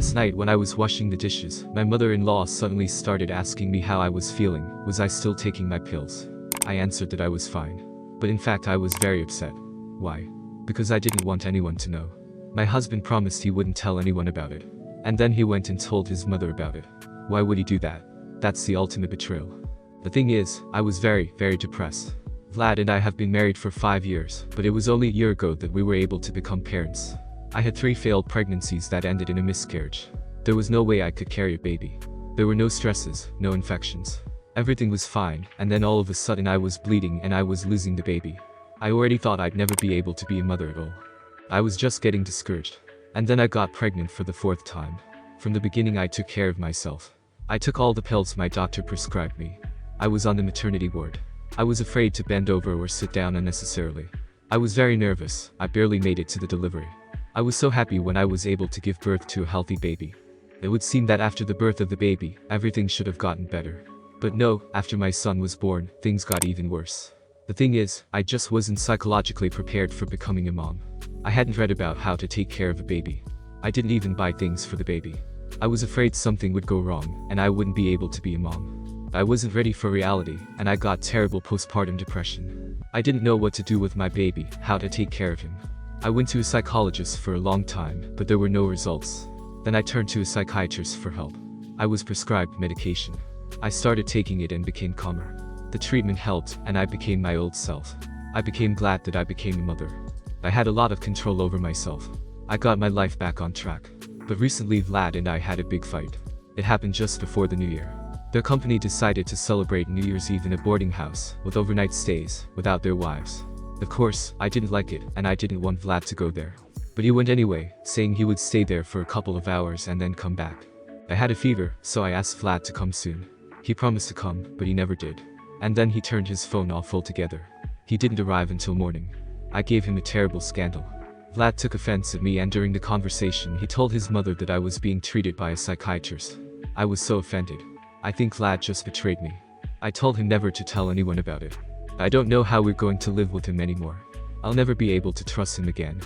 Last night when I was washing the dishes, my mother-in-law suddenly started asking me how I was feeling. Was I still taking my pills? I answered that I was fine. But in fact I was very upset. Why? Because I didn't want anyone to know. My husband promised he wouldn't tell anyone about it. And then he went and told his mother about it. Why would he do that? That's the ultimate betrayal. The thing is, I was very depressed. Vlad and I have been married for 5 years, but it was only a year ago that we were able to become parents. I had 3 failed pregnancies that ended in a miscarriage. There was no way I could carry a baby. There were no stresses, no infections. Everything was fine, and then all of a sudden I was bleeding and I was losing the baby. I already thought I'd never be able to be a mother at all. I was just getting discouraged. And then I got pregnant for the 4th time. From the beginning I took care of myself. I took all the pills my doctor prescribed me. I was on the maternity ward. I was afraid to bend over or sit down unnecessarily. I was very nervous. I barely made it to the delivery. I was so happy when I was able to give birth to a healthy baby. It would seem that after the birth of the baby, everything should have gotten better. But no, after my son was born, things got even worse. The thing is, I just wasn't psychologically prepared for becoming a mom. I hadn't read about how to take care of a baby. I didn't even buy things for the baby. I was afraid something would go wrong, and I wouldn't be able to be a mom. I wasn't ready for reality, and I got terrible postpartum depression. I didn't know what to do with my baby, how to take care of him. I went to a psychologist for a long time, but there were no results. Then I turned to a psychiatrist for help. I was prescribed medication. I started taking it and became calmer. The treatment helped, and I became my old self. I became glad that I became a mother. I had a lot of control over myself. I got my life back on track. But recently Vlad and I had a big fight. It happened just before the new year. Their company decided to celebrate New Year's Eve in a boarding house, with overnight stays, without their wives. Of course, I didn't like it, and I didn't want Vlad to go there. But he went anyway, saying he would stay there for a couple of hours and then come back. I had a fever, so I asked Vlad to come soon. He promised to come, but he never did. And then he turned his phone off altogether. He didn't arrive until morning. I gave him a terrible scandal. Vlad took offense at me, and during the conversation he told his mother that I was being treated by a psychiatrist. I was so offended. I think Vlad just betrayed me. I told him never to tell anyone about it. I don't know how we're going to live with him anymore. I'll never be able to trust him again.